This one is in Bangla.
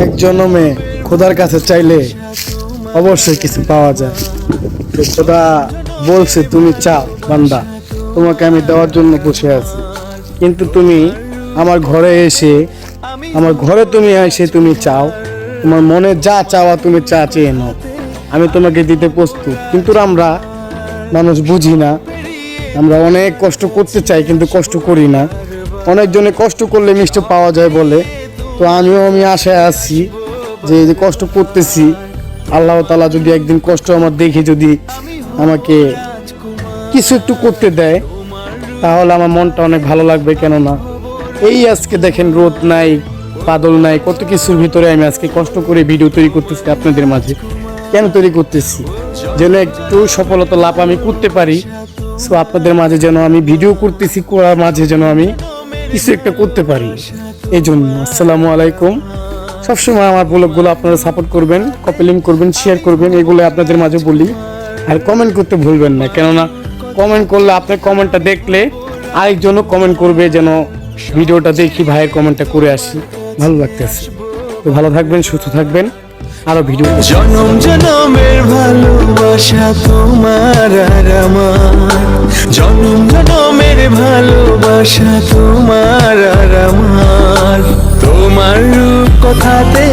এক জন্মে খোদার কাছে চাইলে অবশ্যই কিছু পাওয়া যায়। তো খোদা বলছে তুমি চাও বান্দা, তোমাকে আমি দেওয়ার জন্য বসে আছি। কিন্তু তুমি আমার ঘরে এসে তুমি চাও, তোমার মনে যা চাওয়া তুমি চেয়ে নাও, আমি তোমাকে দিতে প্রস্তুত। কিন্তু আমরা মানুষ বুঝি না, আমরা অনেক কষ্ট করতে চাই কিন্তু কষ্ট করি না। অনেকজনে কষ্ট করলে মিষ্টি পাওয়া যায় বলে, তো আমি আশায় আছি যে এই যে কষ্ট করতেছি, আল্লাহ তাআলা যদি একদিন কষ্ট আমার দেখে যদি আমাকে কিছু একটু করতে দেয়, তাহলে আমার মনটা অনেক ভালো লাগবে। কেননা এই আজকে দেখেন রোদ নাই, বাদল নাই, কত কিছুর ভিতরে আমি আজকে কষ্ট করে ভিডিও তৈরি করতেছি আপনাদের মাঝে। কেন তৈরি করতেছি? যেন একটু সফলতা লাভ আমি করতে পারি। সো আপনাদের মাঝে যেন আমি ভিডিও করতেছি, করার মাঝে যেন আমি কিছু একটা করতে পারি। এই জন্য আসসালামু আলাইকুম। সবসময় আমার ব্লগগুলো আপনারা সাপোর্ট করবেন, কপি লিঙ্ক করবেন, শেয়ার করবেন, এগুলো আপনাদের মাঝে বলি। আর কমেন্ট করতে ভুলবেন না, কেননা কমেন্ট করলে আপনার কমেন্টটা দেখলে আরেকজনও কমেন্ট করবে, যেন ভিডিওটা দেখি ভাইয়ের কমেন্টটা করে আসি, ভালো লাগতেছে। তো ভালো থাকবেন, সুস্থ থাকবেন, আরো ভিডিও। জনম জনমের ভালোবাসা তোমার আর আমার, জনম জনমের ভালোবাসা তোমার আর আমার, তোমার রূপ কথাতে